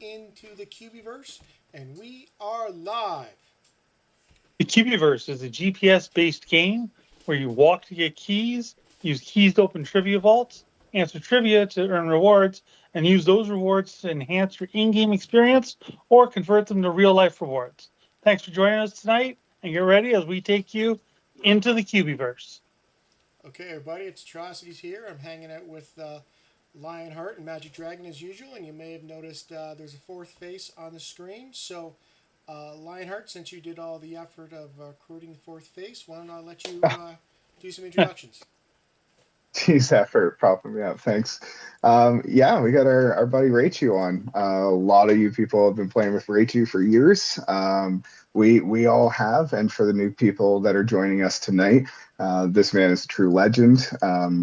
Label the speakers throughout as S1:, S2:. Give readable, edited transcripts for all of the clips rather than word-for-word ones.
S1: into the Cubieverse, and we are live.
S2: The Cubieverse is a GPS-based game where you walk to get keys, use keys to open trivia vaults, answer trivia to earn rewards, and use those rewards to enhance your in-game experience or convert them to real-life rewards. Thanks for joining us tonight, and get ready as we take you into the Cubieverse.
S1: Okay, everybody, it's Atrocities here. I'm hanging out with Lionheart and Magic Dragon as usual, and you may have noticed there's a fourth face on the screen. So, Lionheart, since you did all the effort of recruiting the fourth face, why don't I let you do some introductions?
S3: Jeez, effort propping me up. Thanks. Yeah, we got our buddy Raichu on. A lot of you people have been playing with Raichu for years. We all have, and for the new people that are joining us tonight, this man is a true legend.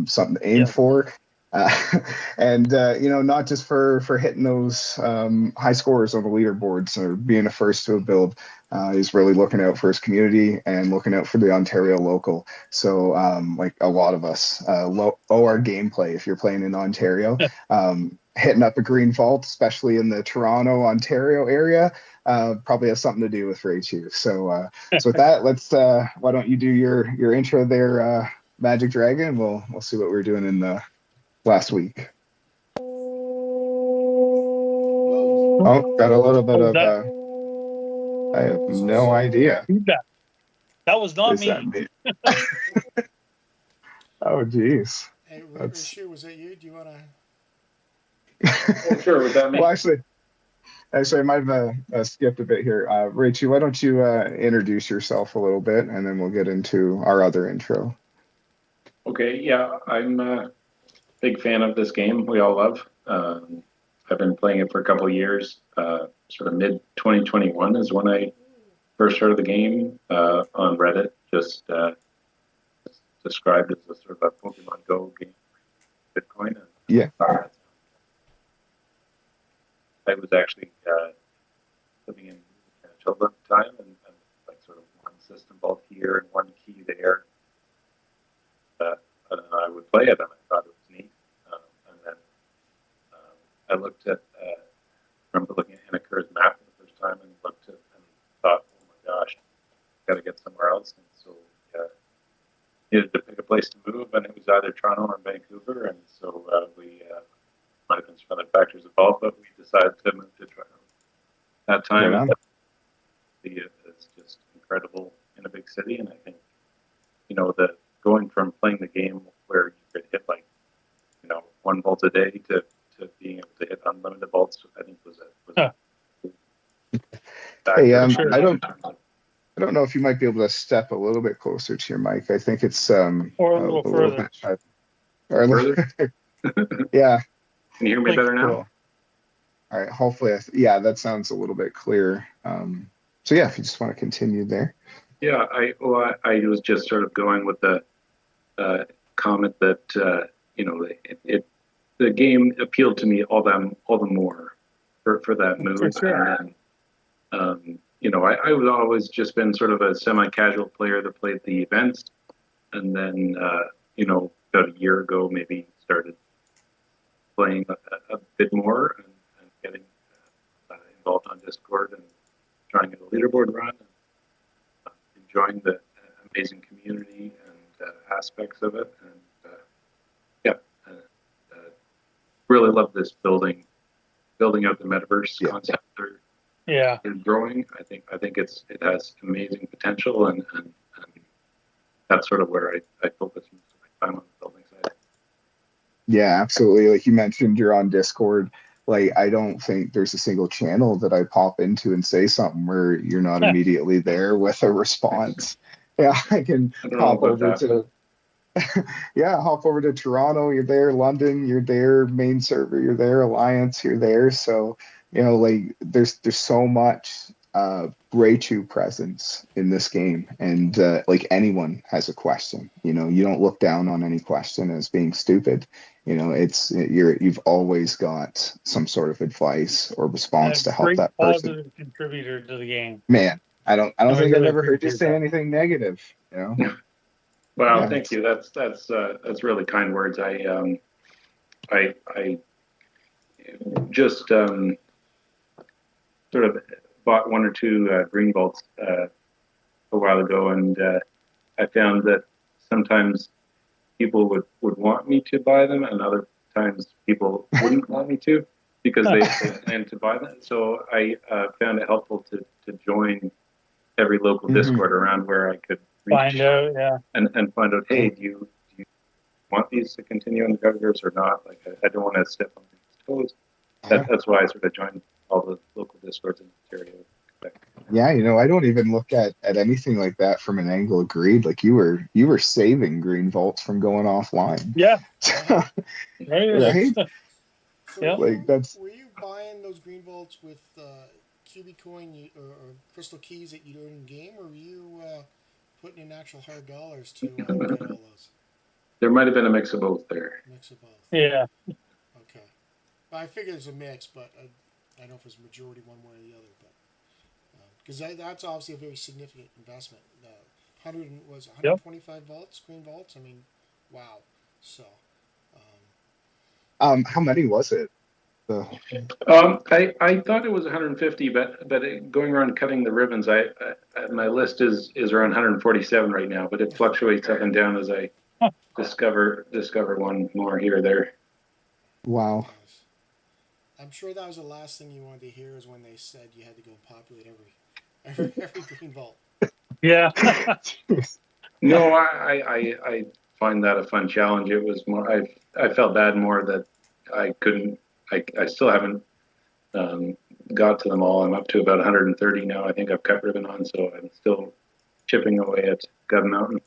S3: Something to aim for. And not just for hitting those high scores on the leaderboards or being the first to a build. He's really looking out for his community and looking out for the Ontario local. So, like a lot of us, owe our gameplay if you're playing in Ontario. Hitting up a green vault, especially in the Toronto, Ontario area, probably has something to do with Raichu. So with that, let's why don't you do your intro there, Magic Dragon? We'll see what we're doing in the last week. Oh, got a little bit of I have no idea.
S2: That was not
S3: Is
S2: me.
S3: that me? Oh, geez.
S1: Hey, Raichu, was that you? Do you want to?
S4: Oh, sure, was that me?
S3: Well, actually, I might have skipped a bit here. Rachel, why don't you introduce yourself a little bit, and then we'll get into our other intro.
S4: Okay, yeah, I'm a big fan of this game. We all love. I've been playing it for a couple of years. Sort of mid 2021 is when I first heard of the game on Reddit. Just described as a sort of a Pokemon Go game, Bitcoin. And,
S3: yeah.
S4: I was actually living in Manitoba at the time, and like sort of one system vault here and one key there. I would play it, and I thought it was neat. And then I looked at, remember looking at Annaker's map for the first time and looked at and thought, oh my gosh, got to get somewhere else. And so needed to pick a place to move, and it was either Toronto or Vancouver. And so we might have been some other factors involved, but we decided to move to Toronto. That time, it's just incredible in a big city, and I think the going from playing the game where you could hit like one vault a day to being able to hit unlimited vaults, I think was
S3: Hey, I don't know if you might be able to step a little bit closer to your mic. I think it's
S2: or a little further.
S3: Or a little yeah.
S4: Can you hear me better now?
S3: Cool. All right. Hopefully, that sounds a little bit clearer. So yeah, if you just want to continue there.
S4: Yeah, I was just sort of going with the comment that the game appealed to me all the more for that move.
S2: For sure.
S4: And I was always just been sort of a semi-casual player that played the events, and then about a year ago maybe started playing a bit more and getting involved on Discord and trying to get a leaderboard run and enjoying the amazing community and aspects of it, and really love this building out the metaverse concept. And growing. I think it has amazing potential, and that's sort of where I focus most of my time on the building side.
S3: Yeah, absolutely. Like you mentioned, you're on Discord. Like, I don't think there's a single channel that I pop into and say something where you're not immediately there with a response. Yeah, I can hop over to hop over to Toronto, you're there, London, you're there, main server, you're there, Alliance, you're there. So, like there's so much Raichu presence in this game, and like anyone has a question. You don't look down on any question as being stupid. You've always got some sort of advice or response to help that person.
S2: Positive contributor to the game.
S3: Man, I don't think I've ever heard you say anything negative.
S4: Well, thank you. That's really kind words. I just sort of bought one or two green vaults a while ago, and I found that sometimes people would want me to buy them, and other times people wouldn't want me to because they plan to buy them. So I found it helpful to join every local Discord around where I could reach
S2: Find out, yeah.
S4: and find out, hey, do you want these to continue in the Cubieverse or not? Like, I don't want to step on people's toes. That's why I sort of joined all the local Discords in Ontario.
S3: Yeah, you know, I don't even look at anything like that from an angle of greed. Like you were saving green vaults from going offline.
S2: Yeah.
S3: Right?
S1: So
S2: Yeah.
S3: Like that's
S1: were you buying those green vaults with Cubicoin or crystal keys that you earn in game, or were you putting in actual hard dollars to get all those?
S4: There might have been a mix of both there.
S1: Mix of both.
S2: Yeah.
S1: Okay. Well, I figured it's a mix, but I don't know if it's majority one way or the other. But because that's obviously a very significant investment. 125 vaults, green vaults. I mean, wow. So.
S3: how many was it?
S4: I thought it was 150, but going around cutting the ribbons, my list is around 147 right now, but it fluctuates up and down as I discover one more here or there.
S3: Wow.
S1: I'm sure that was the last thing you wanted to hear is when they said you had to go and populate every green vault.
S2: Yeah.
S4: No, I find that a fun challenge. It was more, I felt bad more that I couldn't, I still haven't got to them all. I'm up to about 130 now. I think I've cut ribbon on, so I'm still chipping away at Gun Mountain.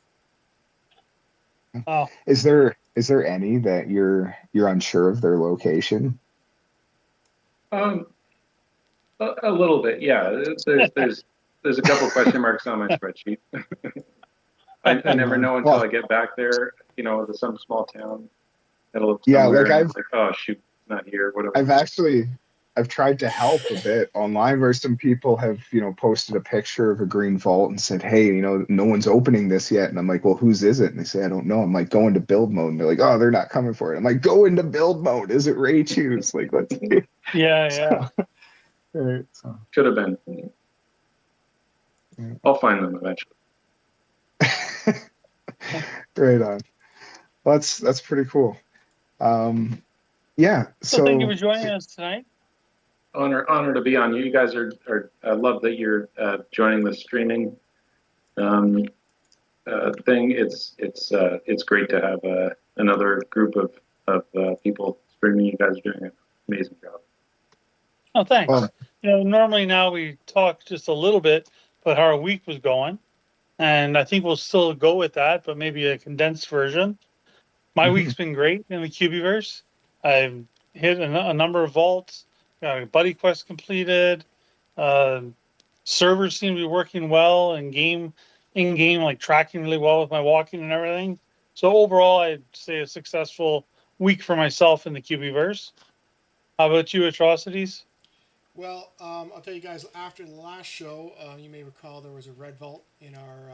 S2: Oh.
S3: Is there any that you're unsure of their location?
S4: A little bit, yeah. There's a couple question marks on my spreadsheet. I never know until I get back there. You know, some small town. It'll
S3: like
S4: oh shoot, not here. Whatever.
S3: I've tried to help a bit online where some people have, you know, posted a picture of a green vault and said, hey, you know, no one's opening this yet. And I'm like, well, whose is it? And they say, I don't know. I'm like, go into build mode. And they're like, oh, they're not coming for it. I'm like, go into build mode. Is it Raichu's? Like, let's see.
S2: Yeah.
S3: Right,
S4: Should have been. Yeah. I'll find them eventually.
S3: Right on. Well, that's pretty cool. Yeah.
S2: So thank you for joining us tonight.
S4: Honor to be on. You guys are I love that you're joining the streaming thing. It's great to have another group of people streaming. You guys are doing an amazing job.
S2: Oh, thanks. You know, normally now we talk just a little bit about how our week was going, and I think we'll still go with that, but maybe a condensed version. My week's been great in the Cubieverse. I've hit a number of vaults, got a buddy quest completed. Servers seem to be working well, and in game, like tracking really well with my walking and everything. So overall, I'd say a successful week for myself in the Cubieverse. How about you, Atrocities?
S1: Well, I'll tell you guys. After the last show, you may recall there was a red vault in our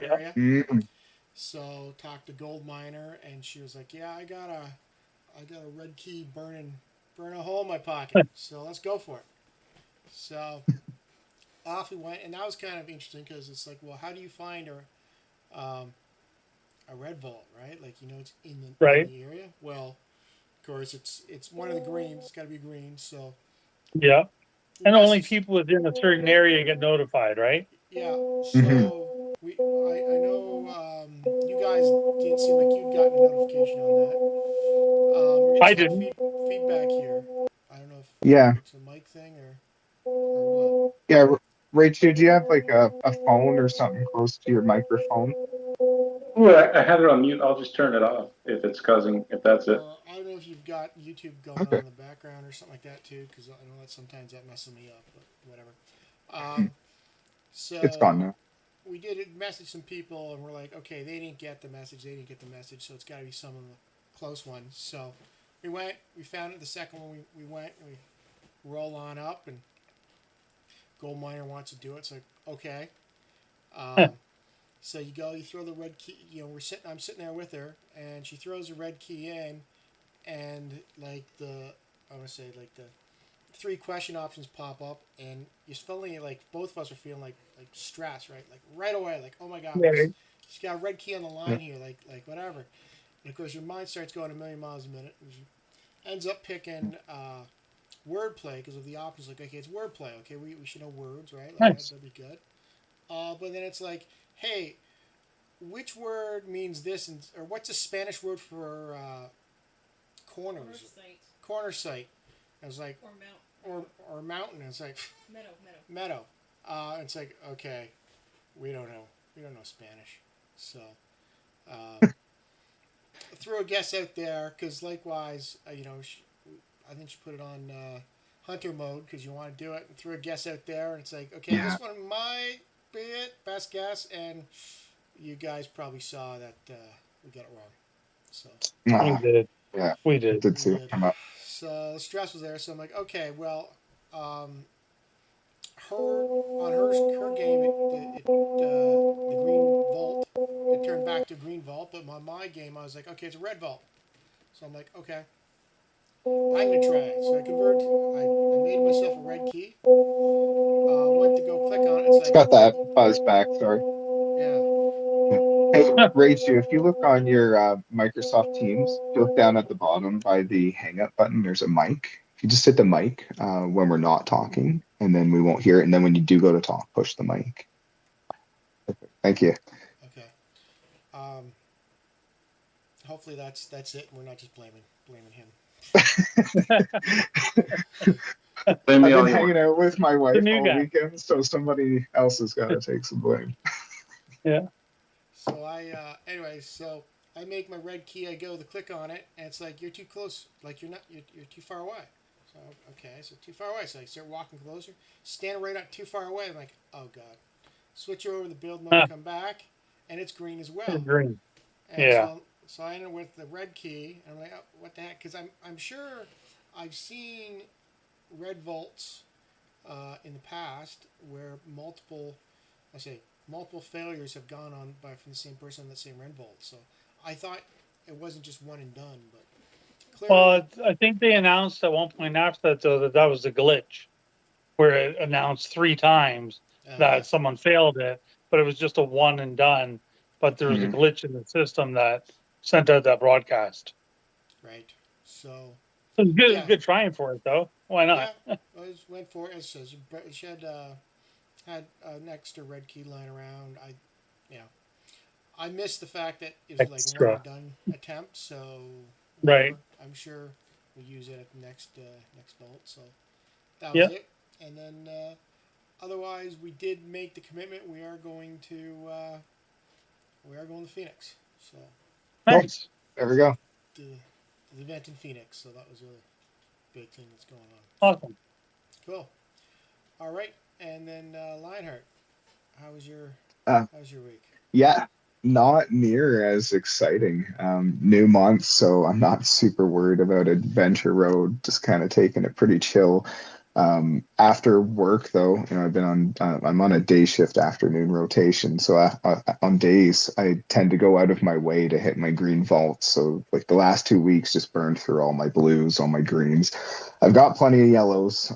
S1: area.
S3: Mm-hmm.
S1: So talked to Gold Miner, and she was like, "Yeah, I got a red key burning a hole in my pocket. So let's go for it." So off we went, and that was kind of interesting because it's like, well, how do you find a red vault, right? Like, you know, it's in the area. Well, of course, it's one of the greens. It's got to be green. So
S2: yeah, and only people within a certain area get notified, right?
S1: Yeah. So I know you guys didn't seem like you'd gotten a notification on that.
S2: I didn't.
S1: Feedback here. I don't know if it's a mic thing or what.
S3: Yeah, Rachel, do you have like a phone or something close to your microphone?
S4: Well, I had it on mute. I'll just turn it off if that's it.
S1: I don't know if you've got YouTube going on in the background or something like that too, because I know that sometimes that messes me up, but whatever. So
S3: it's gone now.
S1: We did message some people, and we're like, okay, they didn't get the message, so it's got to be some of the close ones. So we found it the second one we went, and we roll on up, and Gold Miner wants to do it. It's like, okay. So you throw the red key, you know, I'm sitting there with her, and she throws the red key in, and like the three question options pop up, and you're feeling like both of us are feeling like stress, right? Like right away, like oh my god, we
S2: Right.
S1: just got a red key on the line here, like whatever. And of course, your mind starts going a million miles a minute, and you ends up picking wordplay because of the options. Like okay, it's wordplay. Okay, we should know words, right? Like
S2: Nice.
S1: that'd be good. But then it's like, hey, which word means this, and or what's a Spanish word for corners?
S5: Site
S1: Corner site. I was like,
S5: or mount
S1: or mountain. It's like
S5: meadow.
S1: meadow. It's like okay, we don't know. We don't know Spanish, so throw a guess out there because likewise, I think she put it on hunter mode because you want to do it and throw a guess out there, and it's like okay,
S3: Yeah.
S1: this one might be it, best guess, and you guys probably saw that we got it wrong. So
S2: We
S3: Ah,
S2: did.
S3: yeah,
S2: We
S3: I
S2: did.
S3: did
S1: we
S3: see it
S1: did.
S3: come up.
S1: So the stress was there. So I'm like, okay, well, her on her game, the green vault, it turned back to green vault. But on my game, I was like, okay, it's a red vault. So I'm like, okay, I'm gonna try it. So I converted. I made myself a red key. Went to go click on it. It's
S3: It's
S1: like,
S3: got that buzz back. Sorry.
S1: yeah,
S3: Hey, Raichu, if you look on your Microsoft Teams, if you look down at the bottom by the hang up button, there's a mic. If you just hit the mic when we're not talking, and then we won't hear it. And then when you do go to talk, push the mic. Thank you.
S1: okay. Um, hopefully that's it. And we're not just blaming him.
S4: Blame
S3: I've
S4: me all
S3: been
S4: you
S3: hanging
S4: want.
S3: out with my
S2: The
S3: wife
S2: new
S3: all
S2: guy.
S3: weekend, so somebody else has got to take some blame.
S2: Yeah.
S1: So anyway, so I make my red key. I go to click on it, and it's like you're too close. Like you're too far away. So okay, so too far away. So I start walking closer, stand right up too far away. I'm like, oh god. Switch over to the build mode,
S2: Huh.
S1: come back, and it's green as well.
S2: Green.
S1: And
S2: Yeah.
S1: so I ended with the red key, and I'm like, oh, what the heck? Because I'm sure I've seen red vaults in the past where multiple failures have gone on from the same person on the same red vault. So I thought it wasn't just one and done, but clearly,
S2: Well, I think they announced at one point after that though that was a glitch, where it announced 3 times
S1: okay,
S2: that someone failed it, but it was just a one and done. But there was a
S3: Mhm.
S2: glitch in the system that sent out that broadcast.
S1: right. So
S2: So it's good. It's
S1: yeah,
S2: good trying for it though. Why not?
S1: yeah, I just went for it. It says she had an extra red key lying around. I missed the fact that it was like one and
S2: Extra.
S1: done attempt. So
S2: Right.
S1: whatever. I'm sure we'll use it at the next vault. So that was
S2: Yeah.
S1: it. And then otherwise, we did make the commitment. We are going to Phoenix. So
S2: Nice.
S3: There we go.
S1: the event in Phoenix. So that was a big thing that's going on.
S2: Awesome.
S1: Cool. All right. And then Lionheart, how was your
S3: Uh,
S1: how was your week?
S3: Yeah, not near as exciting. New month, so I'm not super worried about Adventure Road. Just kind of taking it pretty chill. After work, though, I've been I'm on a day shift afternoon rotation. So on days, I tend to go out of my way to hit my green vaults. So like the last 2 weeks, just burned through all my blues, all my greens. I've got plenty of yellows.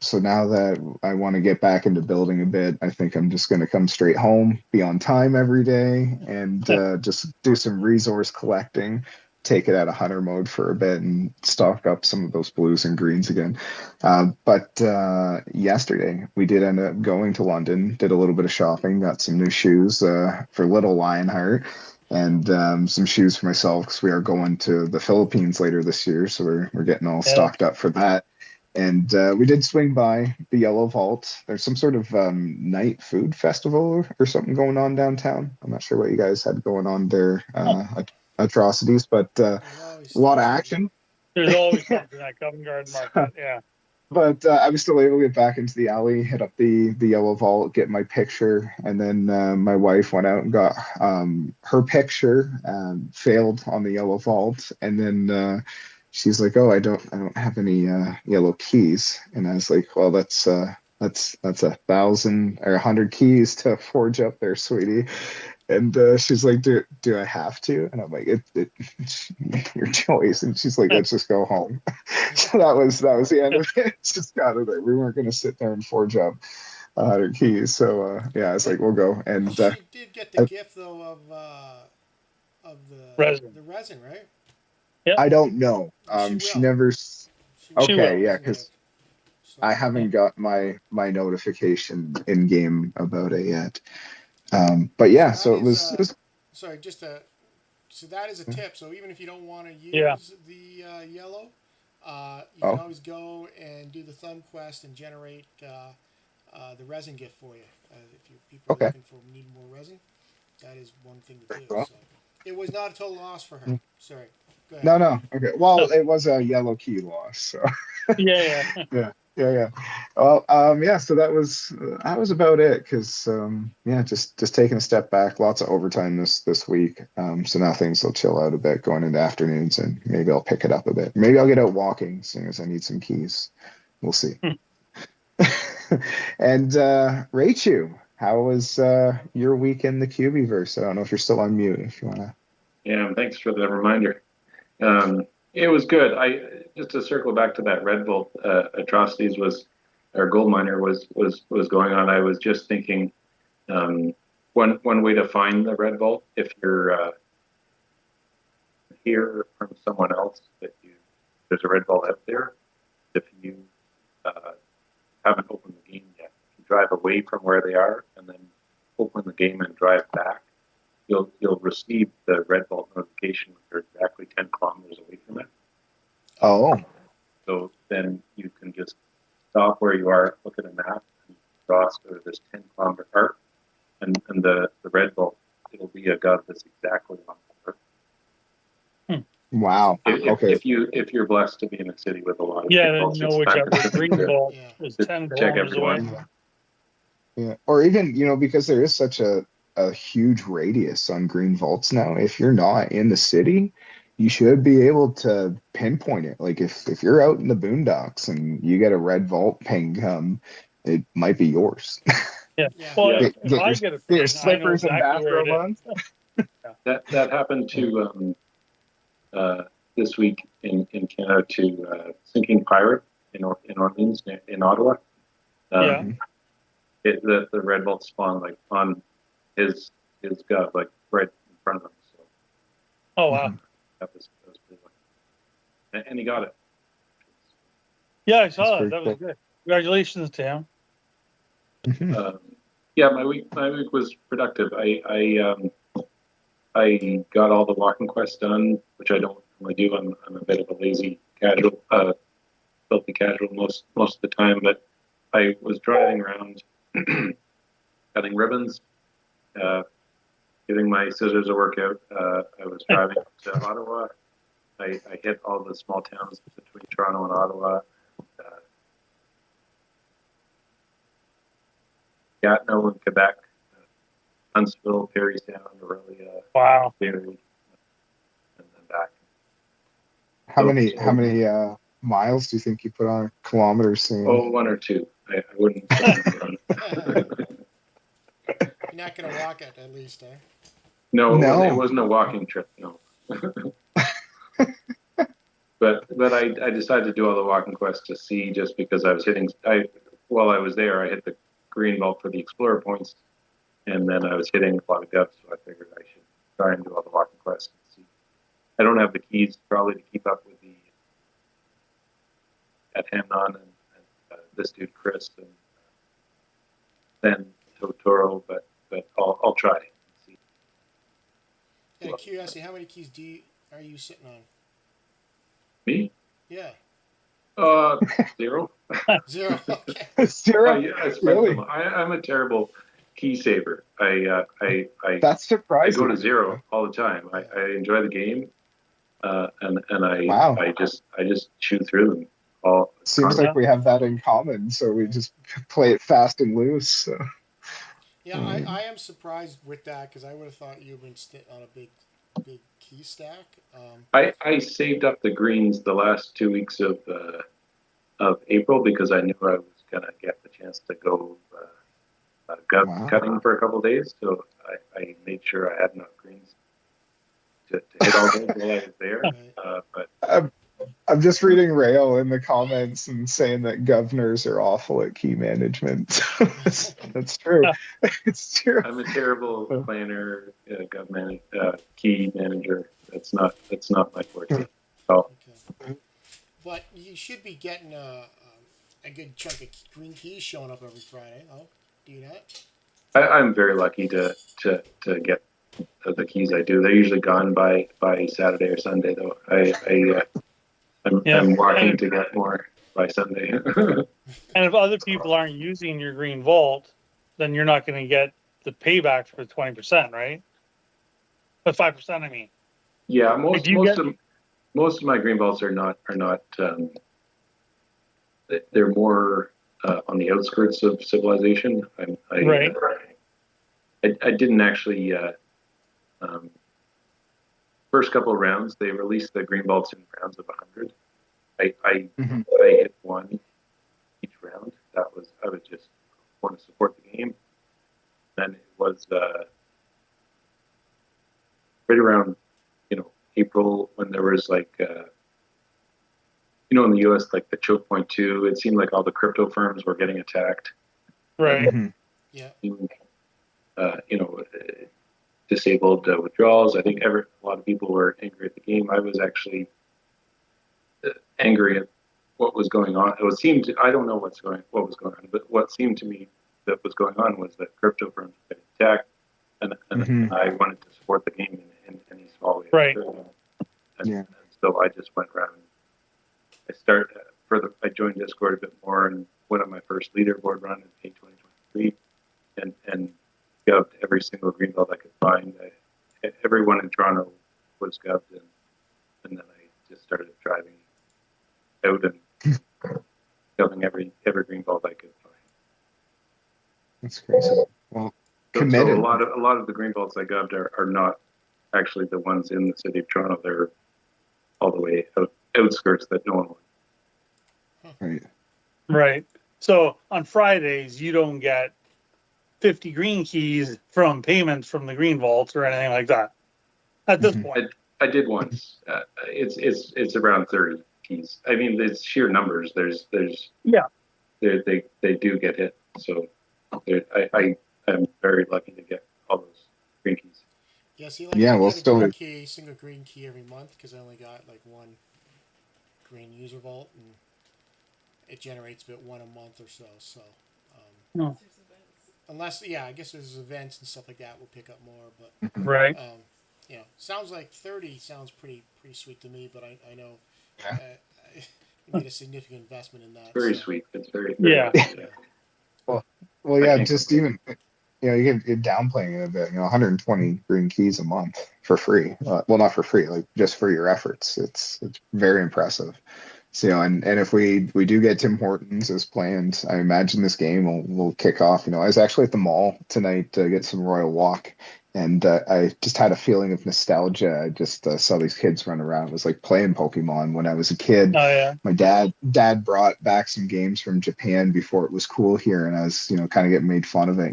S3: So now that I want to get back into building a bit, I think I'm just going to come straight home, be on time every day, and just do some resource collecting, take it out of hunter mode for a bit, and stock up some of those blues and greens again. But yesterday we did end up going to London, did a little bit of shopping, got some new shoes for little Lionheart, and some shoes for myself because we are going to the Philippines later this year, so we're getting all
S2: Yeah.
S3: stocked up for that. And we did swing by the Yellow Vault. There's some sort of night food festival or something going on downtown. I'm not sure what you guys had going on there, atrocities, but a
S1: There's always
S3: lot of
S1: something.
S3: action.
S2: There's always something at Covent Garden Market. Yeah.
S3: But I was still able to get back into the alley, hit up the Yellow Vault, get my picture, and then my wife went out and got her picture. Failed on the Yellow Vault, and then she's like, "Oh, I don't have any yellow keys," and I was like, "Well, that's 1,000 or 100 keys to forge up there, sweetie." And she's like, do I have to? And I'm like, your choice. And she's like, let's just go home. So that was the end of it. Just got it there. We weren't going to sit there and forge up 100 keys. So yeah, it's like, we'll go. And
S1: She did get the
S3: I,
S1: gift though of
S2: Resin.
S1: the resin, right?
S2: Yep.
S3: I don't know.
S1: She
S3: She
S1: will.
S3: never.
S1: She will
S2: She
S1: get
S2: will.
S3: Okay,
S1: the
S3: yeah,
S1: resin
S3: because
S1: gift. So
S3: I haven't got my notification in game about it yet. But
S1: so
S3: yeah,
S1: that
S3: so it
S1: is
S3: was
S1: sorry, just a so that is a tip. So even if you don't want to
S2: Yeah.
S1: use the yellow, you can
S3: oh,
S1: always go and do the thumb quest and generate the resin gift for you. If people are
S3: okay.
S1: looking for need more resin, that is one thing to
S3: Very
S1: do.
S3: well.
S1: So it was not a total loss for her. Sorry. Go ahead.
S3: No, no. Okay. Well, it was a yellow key loss. So
S2: Yeah.
S3: yeah, yeah, yeah. Well, yeah. So that was about it. Because yeah, just taking a step back. Lots of overtime this week. So now things will chill out a bit going into afternoons, and maybe I'll pick it up a bit. Maybe I'll get out walking as soon as I need some keys. We'll see. And Raichu, how was your week in the Cubieverse? I don't know if you're still on mute. If you wanna.
S4: Yeah, thanks for the reminder. It was good. I just to circle back to that Red Bull atrocities was or gold miner was going on. I was just thinking one way to find the Red Vault if you're hear from someone else that there's a Red Vault out there. If you uh, haven't opened the game yet, if you drive away from where they are and then open the game and drive back, you'll receive the Red Vault notification when you're exactly 10 kilometers away from it.
S3: Oh,
S4: So then you can just stop where you are, look at a map, and cross over this 10-kilometer arc, and the Red Vault, it'll be a gov that's exactly on the arc.
S3: wow. Okay.
S4: If you're blessed to be in a city with a lot of
S2: Yeah.
S4: green
S2: Then
S4: vaults,
S2: know
S4: it's
S2: which
S4: time
S2: the green
S4: to,
S2: vault
S1: Yeah.
S2: is
S4: to
S2: 10
S4: check
S2: kilometers away.
S4: everyone.
S3: Yeah. Or even, because there is such a huge radius on green vaults now. If you're not in the city, you should be able to pinpoint it. Like if you're out in the boondocks and you get a red vault ping come, it might be yours.
S2: Yeah.
S1: Yeah.
S2: Well,
S4: Yeah,
S2: if I get a
S3: Get your
S2: ping, I know
S3: slippers and
S2: exactly where it
S3: bathrobe
S2: is.
S3: on.
S4: that happened to this week in Canada to Sinking Pirate in Orleans in Ottawa.
S2: Yeah.
S4: Um, the Red Vault spawned like on his gov like right in front of him. So
S2: Oh, wow.
S3: Mhm.
S4: that was pretty lucky. And he got it.
S2: Yeah, I
S3: That's
S2: saw that.
S3: pretty
S2: That was
S3: cool.
S2: good. Congratulations to him.
S3: Mhm.
S4: Yeah, my week was productive. I got all the walking quests done, which I don't normally do. I'm a bit of a lazy casual, filthy casual most of the time. But I was driving around, cutting ribbons, uh, giving my scissors a workout. I was driving to Ottawa. I hit all the small towns between Toronto and Ottawa. Uh, Gatineau in Quebec, Huntsville, Parry Sound, Aurelia,
S2: Wow.
S4: Barrie, and then back.
S3: How
S4: So,
S3: many miles do you think you put on kilometers saying?
S4: one or two. I wouldn't put a number on it.
S1: You're not gonna walk it at least, eh?
S4: No, it
S3: No.
S4: wasn't a walking trip. No. But I decided to do all the walking quests to see just because I was while I was there I hit the green vault for the explorer points, and then I was hitting a lot of guts, so I figured I should try and do all the walking quests and see. I don't have the keys probably to keep up with the at Hamnon and this dude Chris and then Totoro, but I'll try and see.
S1: And curiosity, how many keys are you sitting on?
S4: Me?
S1: Yeah.
S4: 0.
S1: 0. Okay.
S3: Zero?
S4: I spent
S3: Really?
S4: them. I'm a terrible key saver. I
S3: That's surprising.
S4: go to 0 all the time. I enjoy the game, and
S3: Wow.
S4: I just chew through them all.
S3: Seems like we have that in common, so we just play it fast and loose. So.
S1: Yeah, I am surprised with that because I would have thought you'd been on a big key stack.
S4: I saved up the greens the last 2 weeks of April because I knew I was gonna get the chance to go cutting for a couple of days, so I made sure I had enough greens to hit all those while I was there. But
S3: I'm just reading Rail in the comments and saying that governors are awful at key management. That's true. It's true.
S4: I'm a terrible planner, government key manager. That's not my forte. Oh,
S1: Okay. But you should be getting a good chunk of green keys showing up every Friday. Oh, do you not?
S4: I'm very lucky to get the keys I do. They're usually gone by Saturday or Sunday, though. I'm walking to get more by Sunday.
S2: And if other people aren't using your green vault, then you're not going to get the payback for 20%, right? But 5%, I mean.
S4: Yeah, most of my green vaults are not. They're more on the outskirts of civilization.
S2: Right.
S4: I didn't actually. First couple of rounds, they released the green vaults in rounds of 100. I hit one each round. I was just want to support the game. Then it was right around April when there was like in the U.S. like the choke point 2. It seemed like all the crypto firms were getting attacked.
S2: Right.
S1: Yeah.
S4: Disabled withdrawals. I think a lot of people were angry at the game. I was actually angry at what was going on. I don't know what was going on, but what seemed to me that was going on was that crypto firms were getting attacked, and I wanted to support the game in any small way.
S2: Right.
S4: And so I just went around. I joined Discord a bit more and went on my first leaderboard run in 2023, and gubbed every single green belt I could find. Everyone in Toronto was gubbed, and then I just started driving out and gubbing every green belt I could find.
S3: That's crazy. Well,
S4: committed. So a lot of the green belts I gubbed are not actually the ones in the city of Toronto. They're all the way outskirts that no one wants.
S3: Right.
S2: Right. So on Fridays, you don't get 50 green keys from payments from the green vaults or anything like that. At this point,
S4: I did once. It's around 30 keys. I mean, it's sheer numbers. There's they do get hit. So I'm very lucky to get all those green keys.
S1: Yeah, see, single green key every month because I only got like one green user vault, and it generates about one a month or so. So, unless I guess there's events and stuff like that, we'll pick up more. But
S2: right.
S1: Sounds like 30 sounds pretty sweet to me. But I know you need a significant investment in that.
S4: Very sweet. It's very
S2: yeah.
S3: Well, yeah. Just even you're downplaying it a bit. 120 green keys a month for free. Well, not for free, like just for your efforts. It's very impressive. So, and if we do get Tim Hortons as planned, I imagine this game will kick off. I was actually at the mall tonight to get some Royal Walk, and I just had a feeling of nostalgia. I just saw these kids run around. It was like playing Pokemon when I was a kid.
S2: Oh yeah.
S3: My dad brought back some games from Japan before it was cool here, and I was kind of getting made fun of it.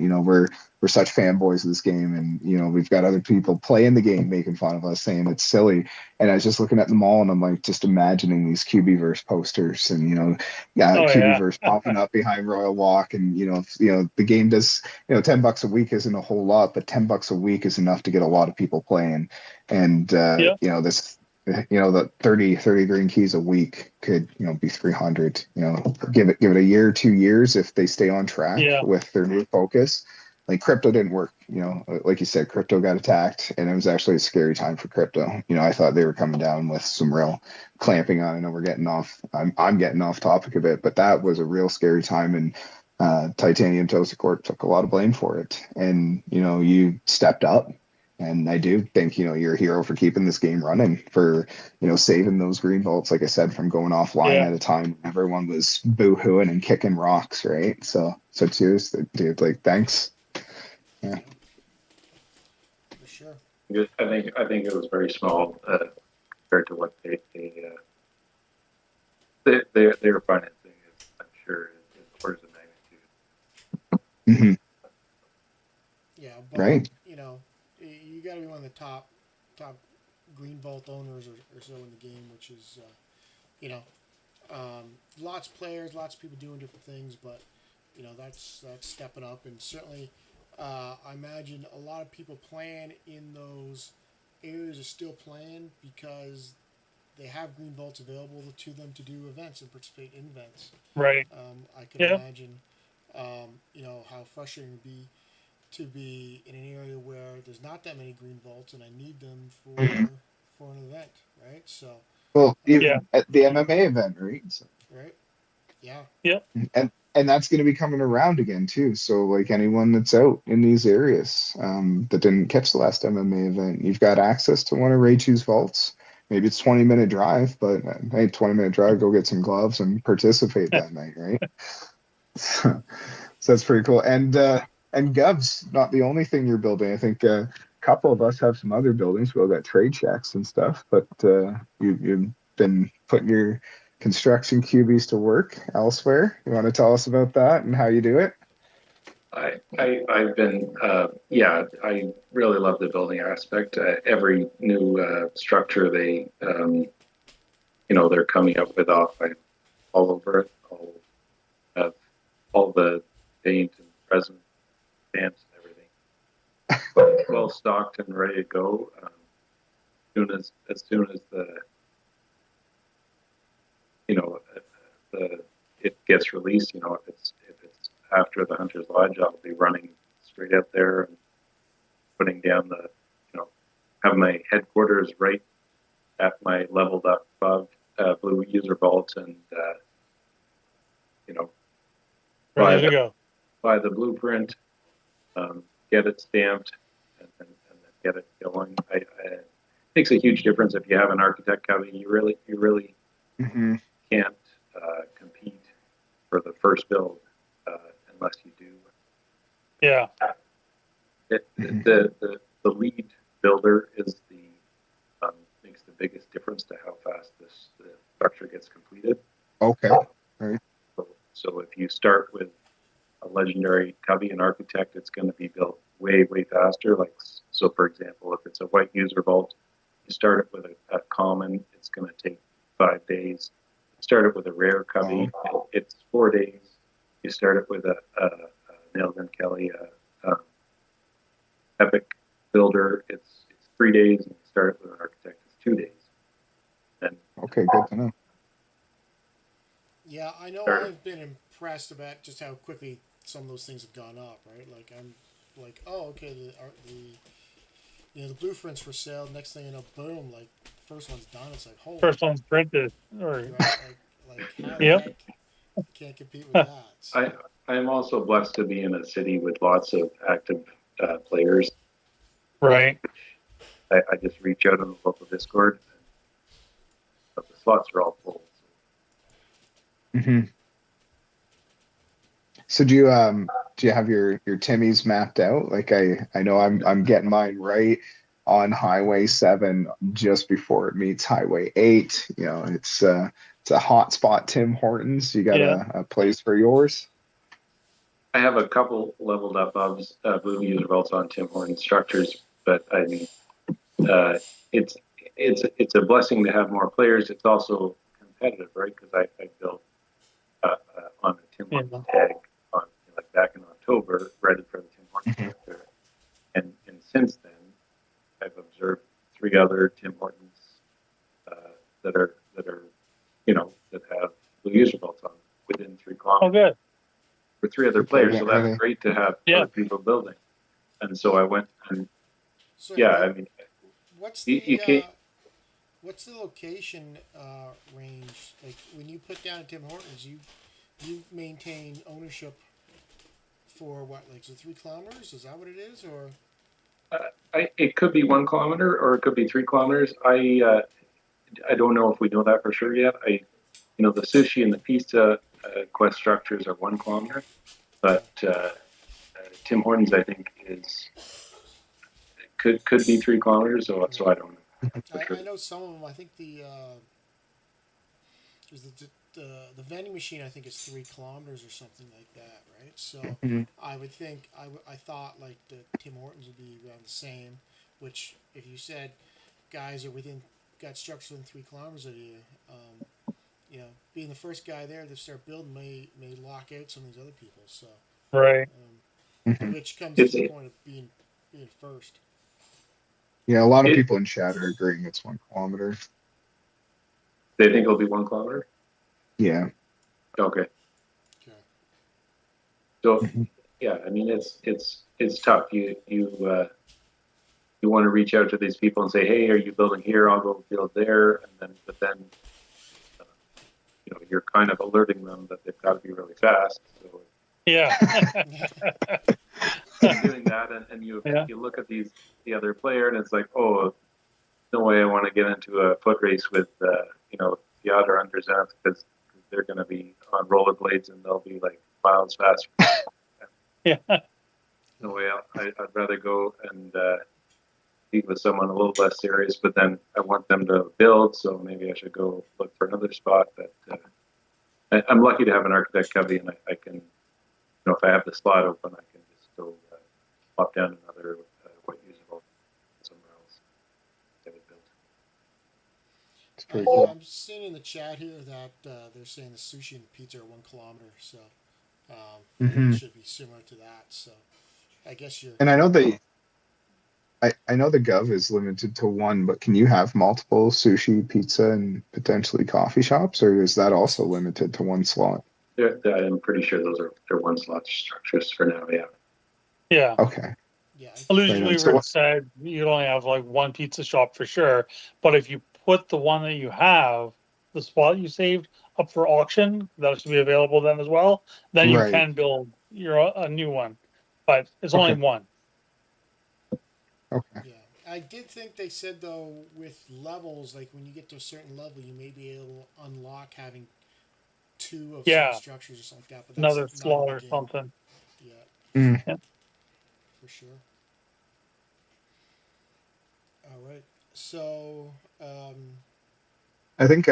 S3: We're such fanboys of this game, and we've got other people playing the game making fun of us, saying it's silly. And I was just looking at the mall, and I'm like just imagining these Cubieverse posters, and Cubieverse popping up behind Royal Walk, and the game does $10 a week isn't a whole lot, but $10 a week is enough to get a lot of people playing, and this. The 30 green keys a week could be 300. Give it a year, 2 years if they stay on track with their new focus. Like crypto didn't work, like you said, crypto got attacked, and it was actually a scary time for crypto. I thought they were coming down with some real clamping on. I know we're getting off. I'm getting off topic a bit, but that was a real scary time, and Titanium Toasted Corp took a lot of blame for it, and you stepped up. And I do think, you're a hero for keeping this game running, for, saving those green vaults, like I said, from going offline at a time everyone was boo-hooing and kicking rocks, right? So cheers, dude. Like, thanks. Yeah.
S1: For sure.
S4: I think it was very small compared to what they were financing. I'm sure is orders of magnitude.
S3: Right.
S1: you know, you got to be one of the top green vault owners or so in the game, which is you know, lots of players, lots of people doing different things, but that's stepping up, and certainly I imagine a lot of people playing in those areas are still playing because they have green vaults available to them to do events and participate in events.
S2: Right.
S1: I can
S2: Yeah.
S1: imagine, how frustrating it would be to be in an area where there's not that many green vaults and I need them
S3: Mhm.
S1: for an event, right? So,
S3: Well,
S2: Yeah.
S3: even at the MMA event, right? So,
S1: right, yeah,
S2: Yeah.
S3: and that's going to be coming around again too. So like anyone that's out in these areas that didn't catch the last MMA event, you've got access to one of Raichu's vaults. Maybe it's 20-minute drive, but hey, 20-minute drive, go get some gloves and participate that night, right? So that's pretty cool. And Gov's not the only thing you're building. I think a couple of us have some other buildings. We've got trade checks and stuff, but you've been putting your construction cubies to work elsewhere. You want to tell us about that and how you do it?
S4: I've been yeah, I really love the building aspect. Every new structure they're coming up with I'm all over it. I'll have all the paint and resin stamps and everything well stocked and ready to go. As soon as the it gets released, if it's after the Hunter's Lodge, I'll be running straight out there and putting down have my headquarters right at my leveled up blue user vault, and you know buy
S2: Ready to
S4: the
S2: go.
S4: buy the blueprint, get it stamped, and then get it going. It makes a huge difference if you have an architect coming. You really
S3: Hmm.
S4: can't compete for the first build unless you do.
S2: Yeah.
S3: Hmm.
S4: The lead builder is makes the biggest difference to how fast the structure gets completed.
S3: Okay. Right.
S4: So if you start with a legendary cubby and architect, it's going to be built way faster. So, for example, if it's a white user vault, you start it with a common, it's going to take 5 days. You start it with a rare cubby, it's 4 days. You start it with a Nails and Kelly epic builder, it's 3 days, and you start it with an architect, it's 2 days. And
S3: Okay. Good to know.
S1: yeah. I know
S4: start
S1: I've been impressed about just how quickly some of those things have gone up, right? Like I'm like, oh, okay, the blueprints for sale. Next thing you know, boom, like first one's done. It's like holy,
S2: First one's printed. Or
S1: right? Like how the
S2: yep.
S1: heck you can't compete with that? So
S4: I'm also blessed to be in a city with lots of active players.
S2: Right.
S4: I just reach out on the local Discord, but the slots are all full.
S3: Hmm. So do you have your Timmies mapped out? Like I know I'm getting mine right on Highway 7 just before it meets Highway 8. It's a hot spot, Tim Hortons. You got
S2: Yeah.
S3: a place for yours?
S4: I have a couple leveled up blue user vaults on Tim Hortons structures, but I mean, uh, it's it's a blessing to have more players. It's also competitive, right? Because I built on the Tim
S2: Yeah.
S4: Hortons tag on back in October, ready for the Tim Hortons
S3: Mhm.
S4: character, and since then I've observed 3 other Tim Hortons uh, that are that have blue user vaults on within 3 kilometers
S2: Oh, good.
S4: for 3 other
S3: People are
S4: players. So
S3: getting
S4: that's
S3: ready.
S4: great to have
S2: Yeah.
S4: other people building. And so I went and
S1: so
S4: yeah, I mean,
S1: what's
S4: you
S1: the
S4: can't.
S1: what's the location range? Like when you put down Tim Hortons, you maintain ownership for what, like so 3 kilometers? Is that what it is, or
S4: It could be 1 kilometer or it could be 3 kilometers. I don't know if we know that for sure yet. The sushi and the pizza quest structures are 1 kilometer, but Tim Hortons I think is could be 3 kilometers. So
S1: right?
S4: I don't know for
S1: I
S4: sure.
S1: know some of them. I think the the vending machine, I think, is 3 kilometers or something like that, right? So
S3: Mhm.
S1: I would think I thought like the Tim Hortons would be around the same. Which, if you said guys are got structures within 3 kilometers of you, you know, being the first guy there to start building may lock out some of these other people. So,
S2: Right.
S3: Mhm.
S1: which comes to
S4: It's
S1: the
S4: it,
S1: point of being first.
S3: Yeah, a lot of
S4: it
S3: people in chat are agreeing it's 1 kilometer.
S4: they think it'll be 1 kilometer.
S3: Yeah.
S4: Okay.
S1: Okay.
S4: So
S3: Mhm.
S4: yeah, I mean it's tough. You want to reach out to these people and say, hey, are you building here? I'll go build there, and then uh, you're kind of alerting them that they've got to be really fast. So
S2: Yeah.
S4: you're doing that, and you
S2: Yeah.
S4: you look at the other player, and it's like, oh, no way I want to get into a foot race with Piotr under Zanth because they're going to be on rollerblades and they'll be like miles faster.
S2: Yeah.
S4: No way. I'd rather go and be with someone a little less serious, but then I want them to build, so maybe I should go look for another spot. But I'm lucky to have an architect cubby, and I can, if I have the slot open, I can just go pop down another quite usable somewhere else. Get it built.
S3: It's pretty
S1: Yeah,
S3: cool.
S1: I'm seeing in the chat here that they're saying the sushi and pizza are 1 kilometer, so it
S3: Hmm.
S1: should be similar to that. So I guess you're.
S3: And I know I know the Gov is limited to one, but can you have multiple sushi, pizza, and potentially coffee shops, or is that also limited to one slot?
S4: I'm pretty sure they're one slot structures for now. Yeah.
S2: Yeah.
S3: Okay,
S1: Yeah,
S3: right
S2: Illusion
S3: on. So
S2: Weaver
S3: what?
S2: said you'd only have like one pizza shop for sure. But if you put the one that you have, the spot you saved, up for auction, that should be available then as well. Then you
S3: Right.
S2: can build a new one. But it's only
S3: Okay.
S2: one.
S3: Okay.
S1: yeah. I did think they said though with levels, like when you get to a certain level, you may be able to unlock having 2 of some
S2: Yeah.
S1: structures or something like that. But that's
S2: Another
S1: not in
S2: slot
S1: the
S2: or
S1: game
S2: something.
S1: yet,
S3: Mm.
S2: Yeah.
S1: for sure. All right. So
S3: I think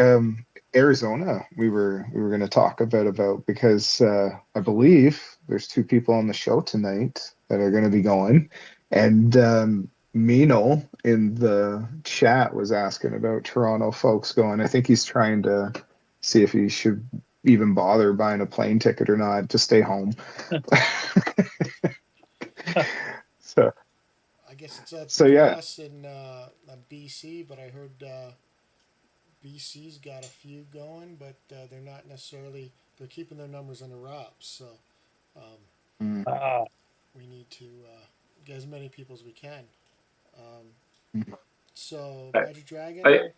S3: Arizona we were going to talk a bit about because I believe there's 2 people on the show tonight that are going to be going, and Mino in the chat was asking about Toronto folks going. I think he's trying to see if he should even bother buying a plane ticket or not to stay home. So
S1: I guess it's up
S3: so
S1: between
S3: yeah,
S1: us and BC, but I heard BC's got a few going, but they're not necessarily. They're keeping their numbers under wraps, so um,
S3: Mm,
S2: Uh,
S1: we need to get as many people as we can. Um,
S3: mm.
S1: so
S4: I,
S1: Magic
S4: I
S1: Dragon,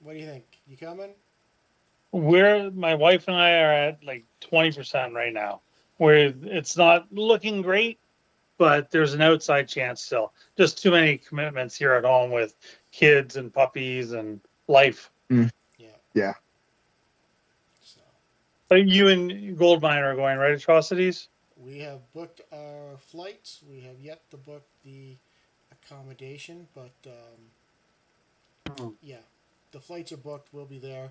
S1: what do you think? You coming?
S2: my wife and I are at like 20% right now, where it's not looking great, but there's an outside chance still. Just too many commitments here at home with kids and puppies and life.
S3: Mm.
S1: Yeah.
S3: Yeah.
S1: So
S2: But you and Goldmine are going, right, Atrocities?
S1: we have booked our flights. We have yet to book the accommodation, but
S2: Hmm.
S1: yeah, the flights are booked. We'll be there.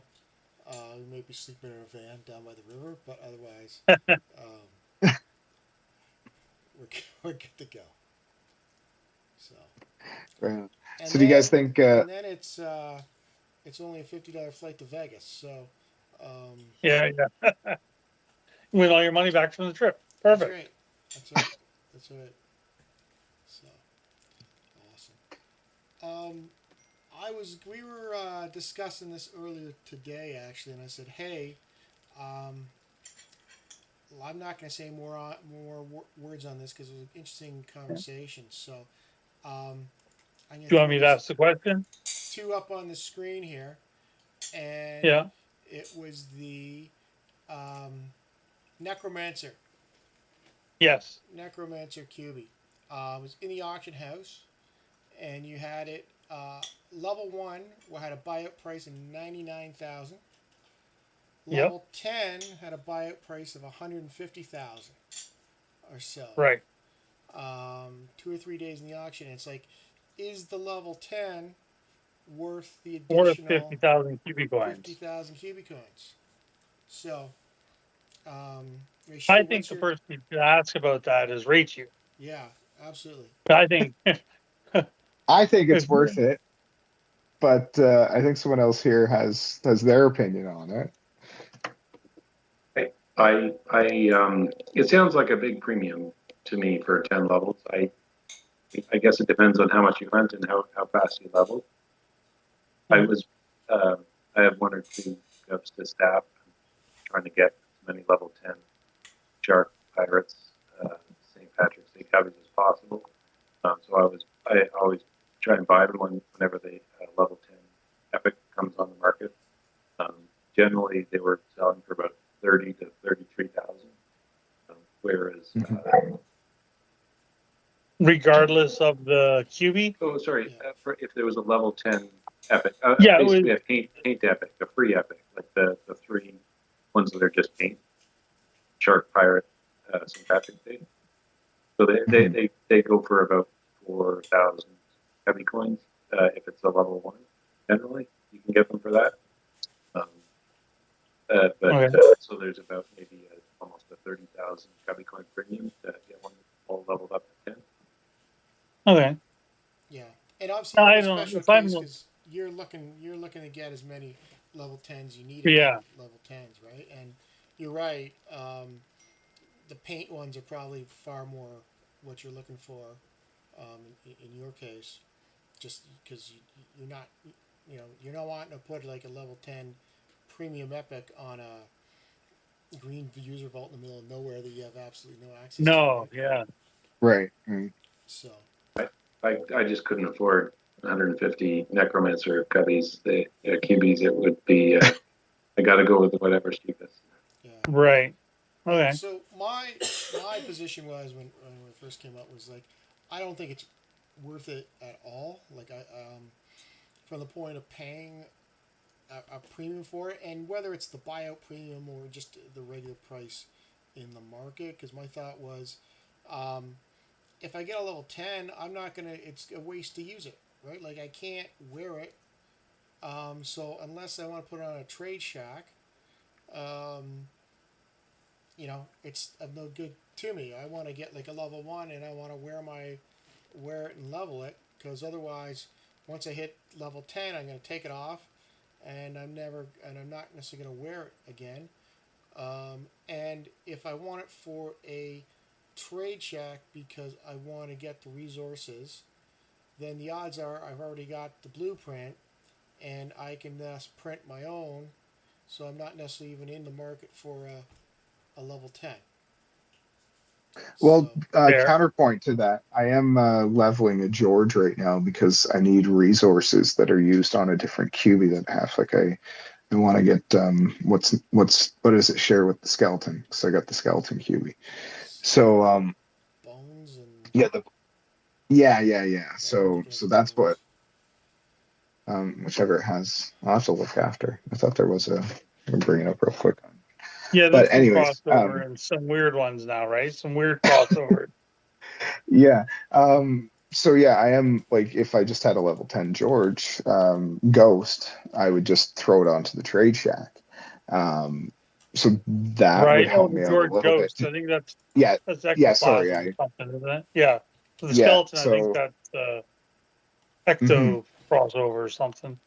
S1: We may be sleeping in a van down by the river, but otherwise, um, we're, we're good to go. So,
S3: Right.
S1: and
S3: So do you guys
S1: then
S3: think?
S1: and then it's only a $50 flight to Vegas. So, um,
S2: Yeah, yeah. Win all your money back from the trip.
S1: that's
S2: Perfect.
S1: right. That's right. That's right. So awesome. We were discussing this earlier today actually, and I said, hey, um, well, I'm not going to say words on this because it was an interesting conversation. So I'm going
S2: Do
S1: to
S2: you want
S1: throw
S2: me to
S1: these
S2: ask the question?
S1: 2 up on the screen here, and
S2: Yeah.
S1: it was the um, Necromancer,
S2: Yes.
S1: Necromancer Cubie. It was in the auction house, and you had it level 1 had a buyout price of 99,000.
S2: Yep.
S1: Level 10 had a buyout price of 150,000 or so.
S2: Right.
S1: 2 or 3 days in the auction. It's like, is the level 10 worth the
S2: Worth
S1: additional
S2: 50,000 cubic coins.
S1: 50,000 cubic coins? So,
S2: I
S1: Raichu,
S2: think
S1: what's
S2: the
S1: your?
S2: person you should ask about that is Raichu.
S1: Yeah, absolutely.
S2: I think
S3: I think it's
S2: if
S3: worth it, but I think someone else here has their opinion on it.
S4: It sounds like a big premium to me for 10 levels. I guess it depends on how much you hunt and how fast you level. I was, I have one or two gubs to staff, trying to get as many level 10 shark pirates, St. Patrick's Day cubbies as possible. So I always try and buy them whenever the level 10 epic comes on the market. Generally, they were selling for about 30 to 33,000. Whereas,
S3: Mhm.
S2: regardless of the QB,
S4: oh, sorry,
S1: Yeah.
S4: if there was a level 10 epic,
S2: yeah, it was
S4: basically a paint epic, a free epic, like the three ones that are just paint, Shark, Pirate, St. Patrick's Day. So
S3: Mhm.
S4: they go for about 4,000 heavy coins. If it's a level 1, generally, you can get them for that. Um, but
S2: okay.
S4: so there's about maybe almost a 30,000 cubby coin premium to get one all leveled up to 10.
S2: Okay.
S1: Yeah, and obviously you're in
S2: I
S1: a
S2: don't.
S1: special
S2: If I'm,
S1: case because you're looking to get as many level tens you need to get
S2: yeah,
S1: level tens, right? And you're right. The paint ones are probably far more what you're looking for in your case, just because you're not you're not wanting to put like a level 10 premium epic on a green user vault in the middle of nowhere that you have absolutely no access to,
S2: no,
S1: right?
S2: yeah,
S3: Right. Right.
S1: So
S4: I just couldn't afford 150 Necromancer cubbies, the cubies. It would be, I got to go with whatever's cheapest.
S1: yeah.
S2: right,
S1: And
S2: okay,
S1: so my position was when it first came up was like, I don't think it's worth it at all. Like from the point of paying a premium for it, and whether it's the buyout premium or just the regular price in the market. Because my thought was, um, if I get a level 10, I'm not gonna. It's a waste to use it, right? Like I can't wear it. So unless I want to put it on a trade shack, um, it's of no good to me. I want to get like a level 1, and I want to wear it and level it, because otherwise, once I hit level 10, I'm going to take it off, and I'm not necessarily going to wear it again. And if I want it for a trade shack because I want to get the resources, then the odds are I've already got the blueprint, and I can thus print my own. So I'm not necessarily even in the market for a level 10.
S3: Well,
S1: So
S2: fair,
S3: counterpoint to that, I am leveling a George right now because I need resources that are used on a different QB that I have. Like I want to get what does it share with the skeleton? So I got the skeleton QB. So
S1: bones and
S3: yeah, yeah.
S1: yeah, I'm
S3: So
S1: looking at
S3: so
S1: the
S3: that's
S1: bones.
S3: what whichever it has. I'll have to look after. I thought there was a. I'm bring it up real quick.
S2: yeah.
S3: But
S2: There's some
S3: anyways,
S2: crossover and some weird ones now, right? Some weird crossover.
S3: yeah. So yeah, I am like if I just had a level 10 George Ghost, I would just throw it onto the trade shack. Um, so that would
S2: Right? Oh,
S3: help
S2: the
S3: me out a
S2: George
S3: little bit.
S2: Ghost. I think that's
S3: Yeah,
S2: that's
S3: yeah, sorry,
S2: ectoplasm or
S3: I
S2: something, isn't it? Yeah. The
S3: yeah,
S2: skeleton, I think
S3: so
S2: that's
S3: mhm.
S2: ecto crossover or something.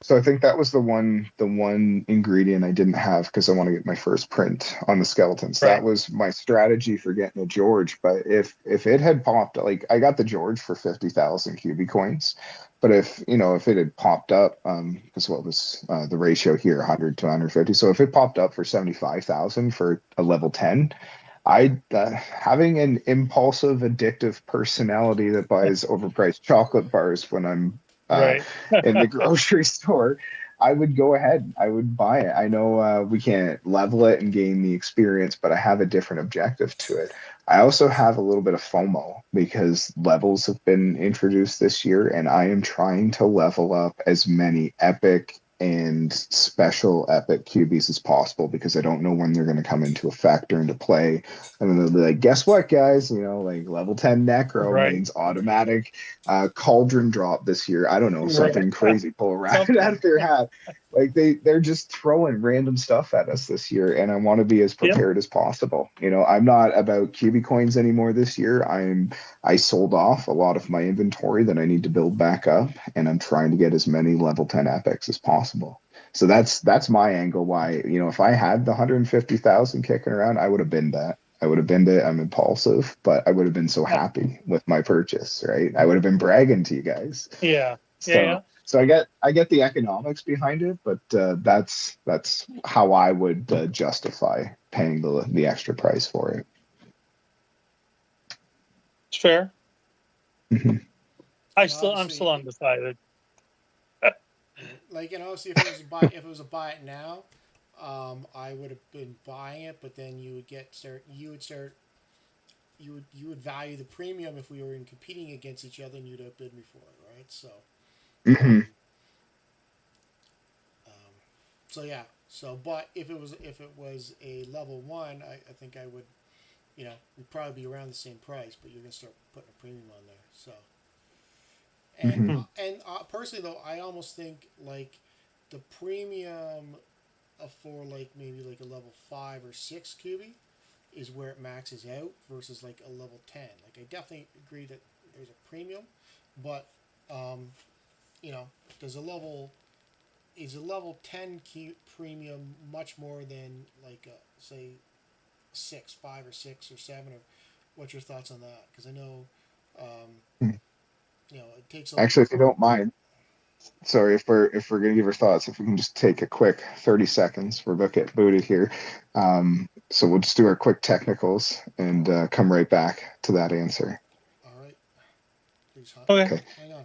S3: So I think that was the one ingredient I didn't have because I want to get my first print on the skeletons. That
S2: Right.
S3: was my strategy for getting a George. But if it had popped, like I got the George for 50,000 cubic coins, but if it had popped up, because what was the ratio here, 100 to 150. So if it popped up for 75,000 for a level 10, I having an impulsive, addictive personality that buys overpriced chocolate bars when I'm uh,
S2: Right.
S3: in the grocery store, I would go ahead. I would buy it. I know we can't level it and gain the experience, but I have a different objective to it. I also have a little bit of FOMO because levels have been introduced this year, and I am trying to level up as many epic and special epic QBs as possible because I don't know when they're going to come into effect or into play. And then they'll be like, guess what, guys? Like level 10 Necro
S2: Right.
S3: means automatic cauldron drop this year. I don't know,
S2: Right.
S3: something crazy. Pull a rabbit out
S2: Something.
S3: of their hat. Like they're just throwing random stuff at us this year, and I want to be as
S2: Yep.
S3: prepared as possible. I'm not about QB coins anymore this year. I sold off a lot of my inventory that I need to build back up, and I'm trying to get as many level 10 epics as possible. So that's my angle. Why, if I had the 150,000 kicking around, I would have been that. I would have been it. I'm impulsive, but I would have been so happy with my purchase, right? I would have been bragging to you guys.
S2: Yeah. Yeah.
S3: So
S2: Yeah.
S3: so I get the economics behind it, but that's how I would justify paying the extra price for it.
S2: It's fair.
S3: Mhm.
S2: I'm
S1: And
S2: still
S1: obviously,
S2: undecided.
S1: like, and obviously, if it was a buy it now, I would have been buying it, but then you would value the premium if we were in competing against each other, and you'd outbid me for it, right? So,
S3: Mhm.
S1: um, um, so yeah. So, but if it was a level one, I think I would, we'd probably be around the same price, but you're gonna start putting a premium on there. So, and
S3: Mhm.
S1: uh, and personally though, I almost think like the premium for like maybe like a level 5 or 6 QB is where it maxes out versus like a level 10. Like I definitely agree that there's a premium, but um, you know, does a level is a level 10 premium much more than like say 5 or 6 or 7, or what's your thoughts on that? Because I know um, it takes a
S3: Actually, if you don't mind, sorry, if we're gonna give our thoughts, if we can just take a quick 30 seconds, we're about to get booted here. So we'll just do our quick technicals and come right back to that answer.
S1: all right. Please
S2: Okay.
S3: Okay.
S1: hang on.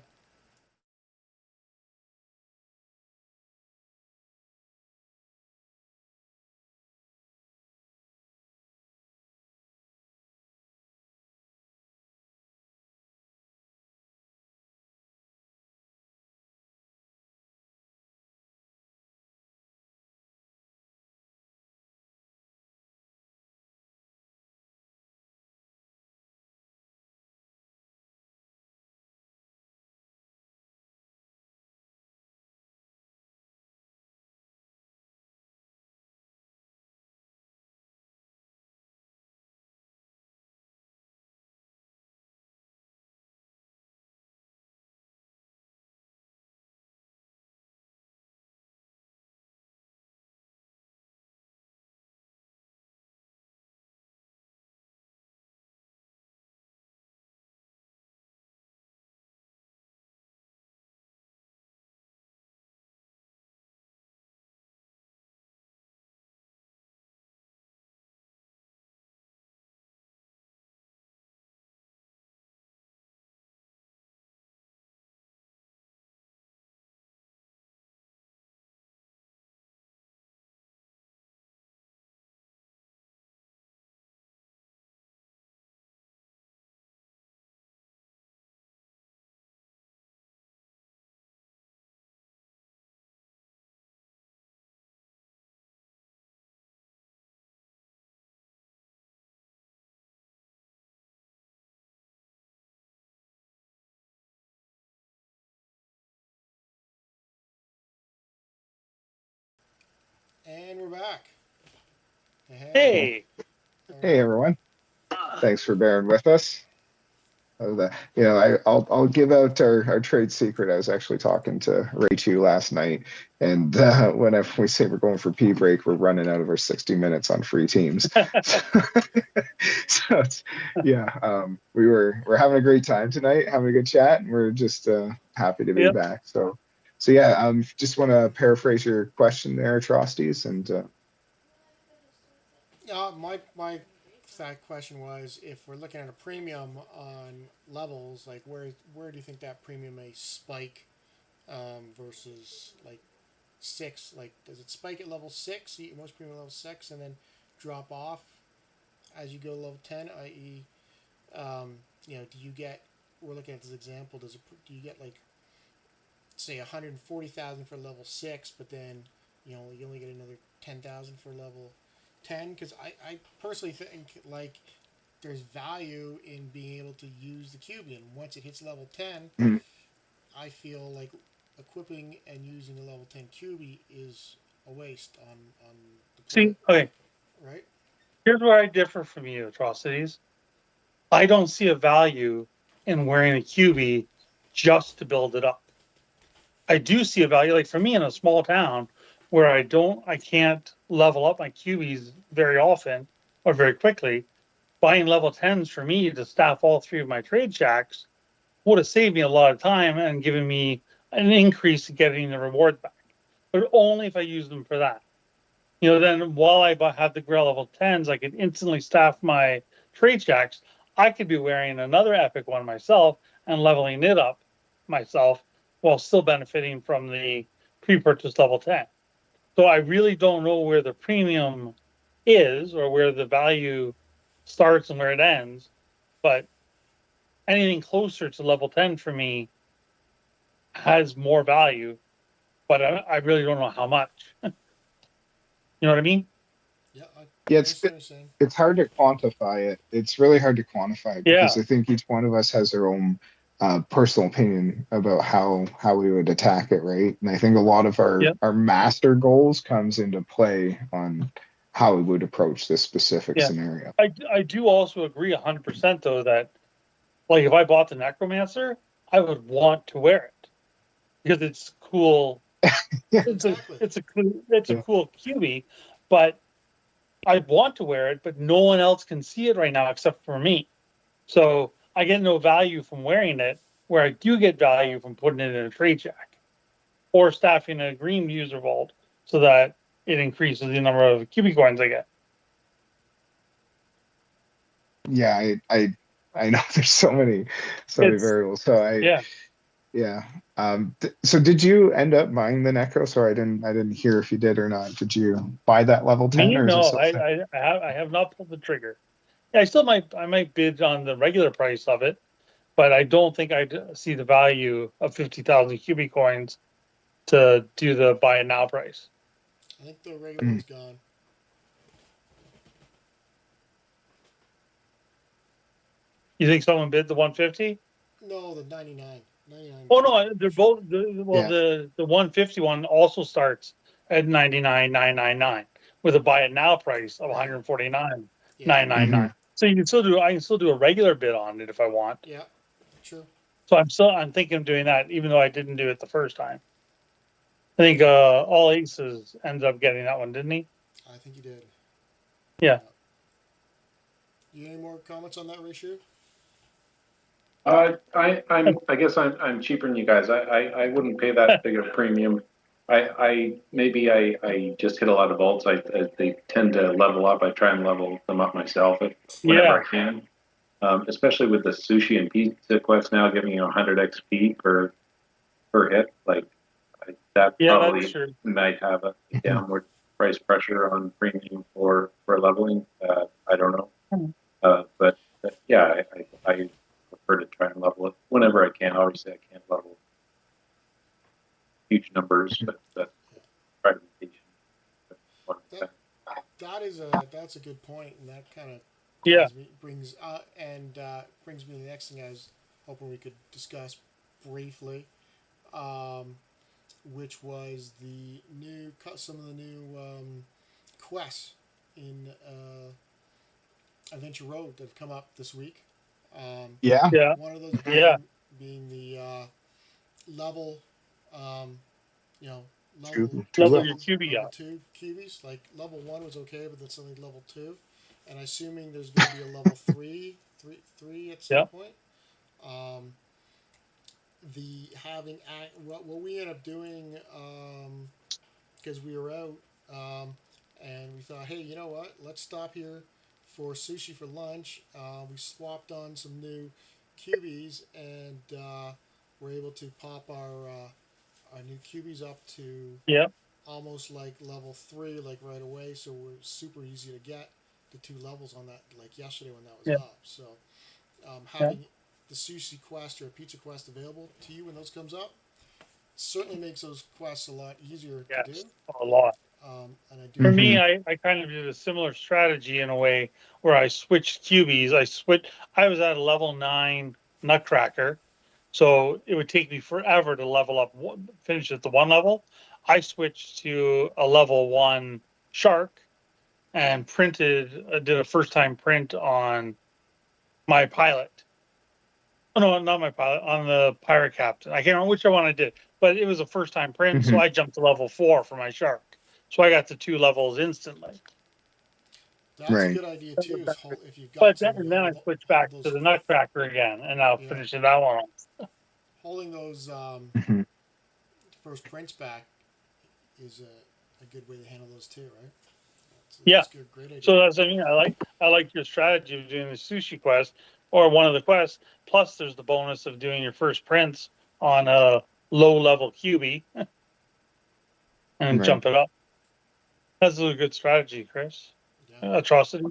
S1: And we're back. Hey.
S2: Hey.
S1: All
S3: Hey
S1: right.
S3: everyone, thanks for bearing with us. I'll give out our trade secret. I was actually talking to Raichu last night, and whenever we say we're going for pee break, we're running out of our 60 minutes on free teams. So yeah, we're having a great time tonight, having a good chat, and we're just happy to be
S2: Yep.
S3: back. So yeah, just want to paraphrase your question there, atrocities, and
S1: My that question was, if we're looking at a premium on levels, like where do you think that premium may spike versus like 6? Like, does it spike at level 6? Most premium level 6, and then drop off as you go to level 10? I.e., do you get? We're looking at this example. Do you get like say 140,000 for level 6, but then you only get another 10,000 for level 10? Because I personally think like there's value in being able to use the Cubian once it hits level 10.
S3: mm,
S1: I feel like equipping and using a level 10 QB is a waste on the
S2: See,
S1: player,
S2: okay,
S1: right?
S2: here's where I differ from you, Atrocities. I don't see a value in wearing a QB just to build it up. I do see a value, like for me in a small town where I can't level up my QBs very often or very quickly. Buying level 10s for me to staff all three of my trade shacks would have saved me a lot of time and given me an increase in getting the rewards back. But only if I use them for that. Then while I have the grill level 10s, I could instantly staff my trade shacks. I could be wearing another epic one myself and leveling it up myself while still benefiting from the pre-purchase level 10. So I really don't know where the premium is or where the value starts and where it ends. But anything closer to level 10 for me has more value, but I really don't know how much. You know what I mean?
S1: Yeah,
S3: Yeah,
S1: I
S3: it's
S1: understand what you're saying.
S3: it's hard to quantify it. It's really hard to quantify it because
S2: Yeah.
S3: I think each one of us has their own personal opinion about how we would attack it, right? And I think a lot of
S2: Yeah.
S3: our master goals comes into play on how we would approach this specific
S2: Yeah.
S3: scenario.
S2: I do also agree 100% though that like if I bought the Necromancer, I would want to wear it because it's cool.
S3: Yeah,
S1: Exactly.
S2: It's a
S3: yeah,
S2: cool QB, but I want to wear it, but no one else can see it right now except for me. So I get no value from wearing it, where I do get value from putting it in a trade jack or staffing a green user vault so that it increases the number of QB coins I get.
S3: yeah. I know there's so many
S2: It's
S3: variables. So
S2: yeah.
S3: yeah. So did you end up buying the Necro? Sorry, I didn't hear if you did or not. Did you buy that level 10
S2: Me,
S3: or is it
S2: no,
S3: still?
S2: I have not pulled the trigger. Yeah, I might bid on the regular price of it, but I don't think I'd see the value of 50,000 QB coins to do the buy it now price.
S1: I think the regular
S3: Mm.
S1: one's gone.
S2: You think someone bid the 150?
S1: No, the 99. 99.
S2: Oh no, they're both. Well,
S3: Yeah.
S2: the 150 one also starts at 99,999 with a buy it now price of
S1: Right.
S2: 149,999.
S3: Mhm.
S2: So you can still do. I can still do a regular bid on it if I want.
S1: Yeah, true.
S2: So I'm thinking of doing that, even though I didn't do it the first time. I think All Aces ended up getting that one, didn't he?
S1: I think you did.
S2: Yeah.
S1: You any more comments on that ratio?
S4: I guess I'm cheaper than you guys. I wouldn't pay that big of a premium. I just hit a lot of vaults. They tend to level up. I try and level them up myself whenever
S2: Yeah.
S4: I can. Especially with the sushi and pizza quest now giving you 100 XP per hit. Like that
S2: Yeah, that's
S4: probably
S2: true.
S4: might have a downward price pressure on premium for leveling. I don't know. But yeah, I prefer to try and level it whenever I can. Obviously, I can't level huge numbers, but try to be patient.
S1: That's a good point, and that kind of
S2: Yeah.
S1: brings me to the next thing I was hoping we could discuss briefly, which was some of the new quests in Adventure Road that have come up this week.
S3: Yeah.
S2: Yeah.
S1: One of those
S2: Yeah.
S1: being the level, you know,
S3: Two
S2: Level
S3: levels.
S2: your QB
S1: level
S2: up.
S1: 2 cubies. Like level 1 was okay, but then suddenly level 2, and assuming there's going to be a level three at some
S2: Yeah.
S1: point. The having what we ended up doing because we were out and we thought, hey, you know what? Let's stop here for sushi for lunch. We swapped on some new cubies and we're able to pop our new cubies up to
S2: Yeah.
S1: almost like level 3, like right away. So we're super easy to get the 2 levels on that, like yesterday when that was
S2: Yeah.
S1: up. So having the sushi quest or a pizza quest available to you when those comes up certainly makes those quests a lot easier to
S2: Yes.
S1: do.
S2: A lot.
S1: And I do.
S2: For me, I kind of did a similar strategy in a way where I switched QBs. I was at a level 9 Nutcracker, So it would take me forever to level up, finish at the one level. I switched to a level 1 shark and did a first time print on my pilot. Oh, no, not my pilot, on the pirate captain. I can't remember which one I did, but it was a first time print. So
S3: Mhm.
S2: I jumped to level 4 for my shark. So I got to 2 levels instantly.
S1: That's a
S3: Right.
S1: good idea too. Is if you've got
S2: But
S1: somebody,
S2: then I switched back
S1: those,
S2: to the Nutcracker again, and now
S1: yeah,
S2: finishing that one off.
S1: holding those
S3: Mhm.
S1: first prints back is a good way to handle those too, right?
S2: Yeah.
S1: That's a good, great idea.
S2: So that's, I mean, I like your strategy of doing the sushi quest or one of the quests. Plus, there's the bonus of doing your first prints on a low level QB and
S3: Right.
S2: jump it up. That's a good strategy, Chris.
S1: Yeah.
S2: Atrocity.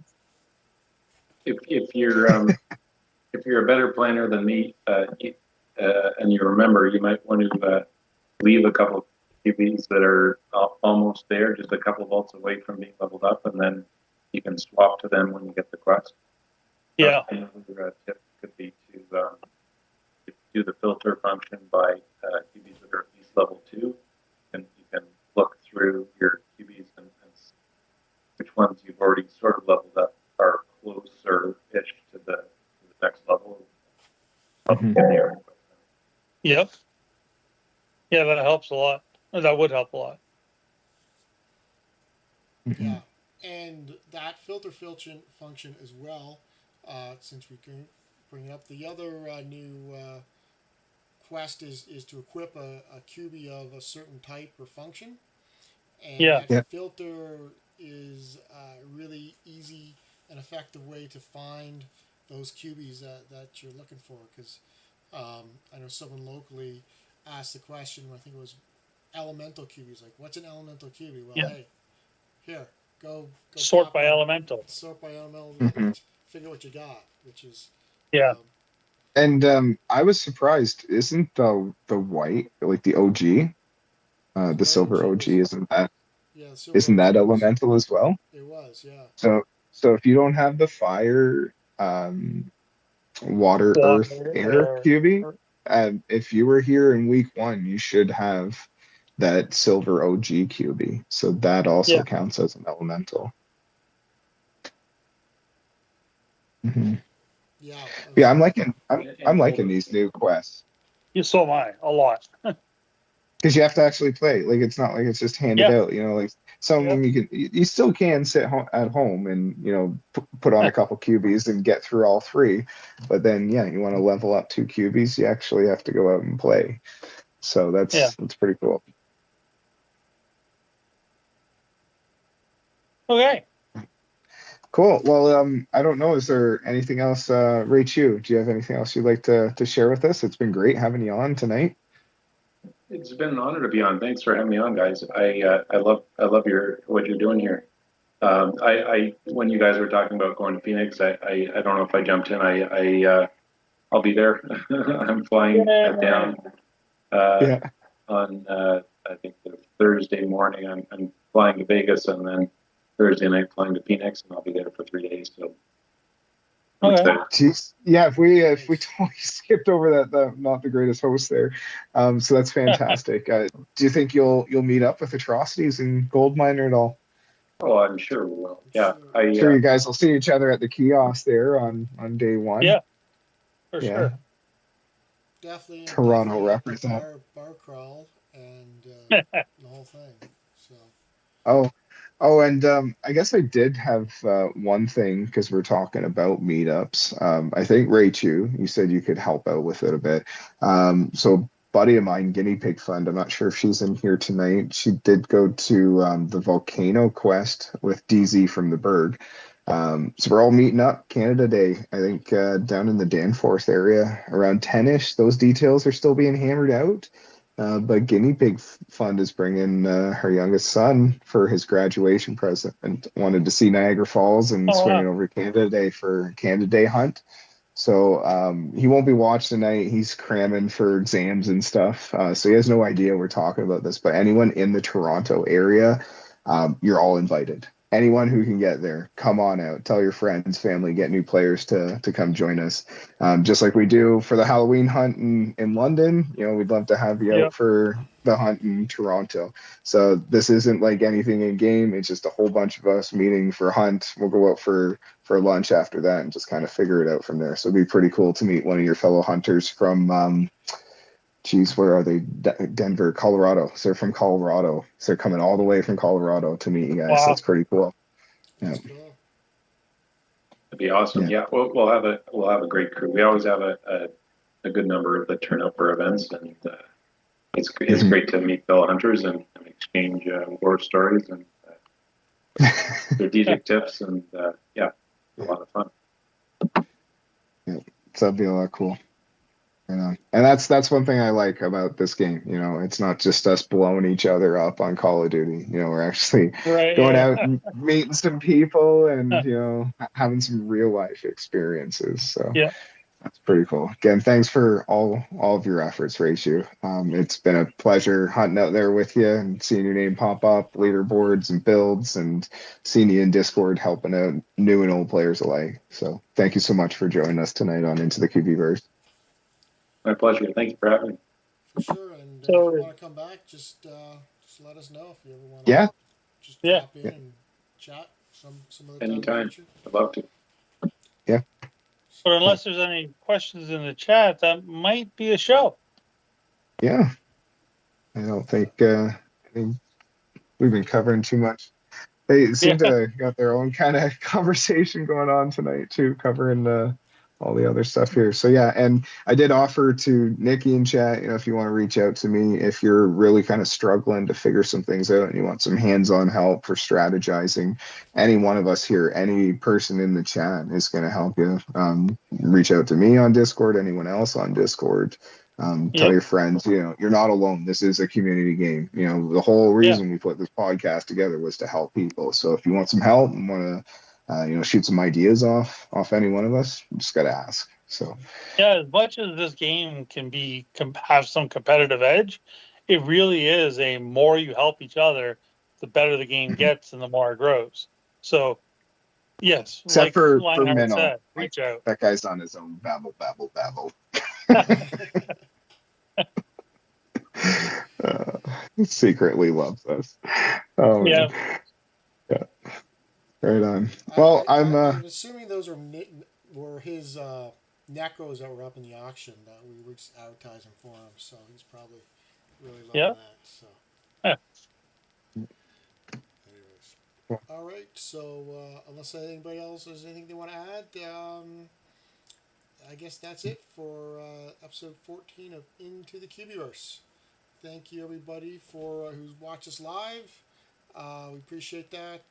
S4: If you're a better planner than me, and you remember, you might want to leave a couple of QBs that are almost there, just a couple of volts away from being leveled up, and then you can swap to them when you get the quest.
S2: Yeah.
S4: Another tip could be to do the filter function by QBs that are at least level 2, and you can look through your QBs and which ones you've already sort of leveled up are closer-ish to the next level.
S3: Mhm.
S2: Yep. Yeah, that helps a lot. That would help a lot.
S3: Mhm.
S1: Yeah, and that filter function as well. Since we can bring up the other new quest is to equip a QB of a certain type or function, and
S2: Yeah.
S1: that
S3: Yeah.
S1: filter is a really easy and effective way to find those QBs that you're looking for. Because I know someone locally asked the question. I think it was elemental QBs. Like, what's an elemental QB? Well,
S2: Yeah.
S1: hey, here, go
S2: Sort
S1: pop
S2: by
S1: one,
S2: elemental.
S1: sort by elemental,
S3: Mhm.
S1: figure what you got, which is
S2: Yeah.
S1: um,
S3: And I was surprised. Isn't the white, like the OG,
S1: the
S3: the
S1: white
S3: silver
S1: OG was,
S3: OG,
S1: yeah, the silver
S3: isn't that
S1: OG was,
S3: elemental as well?
S1: it was, yeah,
S3: So if you don't have the fire, water, earth,
S2: Water,
S3: air
S2: air.
S3: QB, if you were here in week 1, you should have that silver OG QB. So that also
S2: Yeah.
S3: counts as an elemental. Mhm.
S1: yeah. I was,
S3: Yeah, I'm
S4: And
S3: liking
S4: golden.
S3: these new quests
S2: Yeah, so am I. A lot.
S3: because you have to actually play. Like it's not like it's just handed
S2: Yeah.
S3: out. Like some of
S2: Yeah.
S3: them you still can sit at home and put on a couple QBs and get through all 3. But then yeah, you want to level up 2 QBs, you actually have to go out and play. So
S2: Yeah.
S3: that's pretty cool.
S2: Okay.
S3: Cool. Well, I don't know. Is there anything else, Raichu? Do you have anything else you'd like to share with us? It's been great having you on tonight.
S4: It's been an honor to be on. Thanks for having me on, guys. I love your what you're doing here. I when you guys were talking about going to Phoenix, I don't know if I jumped in. I'll be there. I'm flying
S2: Yeah.
S4: down uh,
S3: Yeah.
S4: on I think the Thursday morning. I'm flying to Vegas and then Thursday night flying to Phoenix, and I'll be there for 3 days. So I'm
S2: Okay.
S4: excited.
S3: Jeez. Yeah. If we
S1: nice.
S3: totally skipped over that, not the greatest host there. So that's fantastic. Do you think you'll meet up with Atrocities and Goldminer at all?
S4: Oh, I'm sure we will.
S1: I'm
S4: Yeah,
S1: sure.
S3: Sure, you guys will see each other at the kiosk there on day 1.
S2: Yeah, for
S3: Yeah.
S2: sure.
S1: Definitely, and
S3: Toronto
S1: definitely at the
S3: represent.
S1: bar crawl and the whole thing. So
S3: Oh, oh, and I guess I did have one thing because we're talking about meetups. I think Raichu, you said you could help out with it a bit. So buddy of mine, Guinea Pig Fund. I'm not sure if she's in here tonight. She did go to the volcano quest with DZ from the Berg. So we're all meeting up Canada Day. I think down in the Danforth area around 10ish. Those details are still being hammered out. But Guinea Pig Fund is bringing her youngest son for his graduation present and wanted to see Niagara Falls and
S2: Oh,
S3: swinging
S2: wow.
S3: over Canada Day for Canada Day hunt. So he won't be watching tonight. He's cramming for exams and stuff. So he has no idea we're talking about this. But anyone in the Toronto area, you're all invited. anyone who can get there, come on out. Tell your friends, family, get new players to come join us. Just like we do for the Halloween hunt in London. We'd love to have you
S2: Yep.
S3: out for the hunt in Toronto. So this isn't like anything in game. It's just a whole bunch of us meeting for a hunt. We'll go out for lunch after that and just kind of figure it out from there. So it'd be pretty cool to meet one of your fellow hunters from geez, where are they? Denver, Colorado. So they're from Colorado. So they're coming all the way from Colorado to meet you guys.
S2: Wow.
S3: So that's pretty cool.
S1: That's
S3: Yeah.
S1: cool.
S4: It'd be awesome.
S3: Yeah.
S4: Yeah, we'll have a great crew. We always have a good number that turn up for events, and it's
S3: Mhm.
S4: great to meet fellow hunters and exchange war stories and strategic tips, and yeah, a lot of fun.
S3: So that'd be a lot cool. And that's one thing I like about this game. It's not just us blowing each other up on Call of Duty. We're actually
S2: Right.
S3: going
S2: Yeah.
S3: out and meeting some people and having some real life experiences. So
S2: Yeah.
S3: that's pretty cool. Again, thanks for all of your efforts, Raichu. It's been a pleasure hunting out there with you and seeing your name pop up, leaderboards and builds, and seeing you in Discord helping out new and old players alike. So thank you so much for joining us tonight on Into the Cubieverse.
S4: My pleasure. Thank you for having me.
S1: For sure. And if
S2: So-
S1: you want to come back, just let us know if you ever want to.
S3: Yeah.
S1: Just
S2: Yeah.
S1: drop in and chat some other time in the
S4: Anytime.
S1: future.
S4: I'd love to.
S2: But unless there's any questions in the chat, that might be a show.
S3: Yeah. I don't think we've been covering too much. They seem to got their own kind of conversation going on tonight too, covering all the other stuff here. So yeah, and I did offer to Nikki in chat, if you want to reach out to me, if you're really kind of struggling to figure some things out and you want some hands-on help for strategizing, any one of us here, any person in the chat is going to help you. Reach out to me on Discord, anyone else on Discord. Tell your friends, you're not alone. This is a community game. The whole reason we put this podcast together was to help people. So if you want some help and want to, shoot some ideas off any one of us, you just got to ask. So
S2: Yeah, as much as this game can be have some competitive edge, it really is a more you help each other, the better the game gets and the more it grows. So, yes,
S3: except
S2: like
S3: for
S2: Lionheart
S3: Minnow,
S2: said, reach out.
S3: that guy's on his own. Babble. Secretly loves us. Oh
S2: Yeah.
S3: man. Yeah. Right on. Well, I'm
S1: assuming those were his necros that were up in the auction that we were just advertising for him. So he's probably really loving
S2: Yeah.
S1: that. So.
S2: Yeah.
S1: Anyways. All right. So unless anybody else has anything they want to add, I guess that's it for episode 14 of Into the Cubieverse. Thank you everybody for who's watched us live. We appreciate that.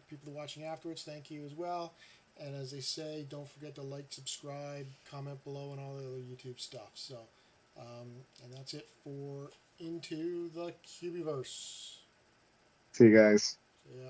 S1: People watching afterwards, thank you as well. And as they say, don't forget to like, subscribe, comment below, and all the other YouTube stuff. So, and that's it for Into the Cubieverse.
S3: see you guys.
S1: So, yeah.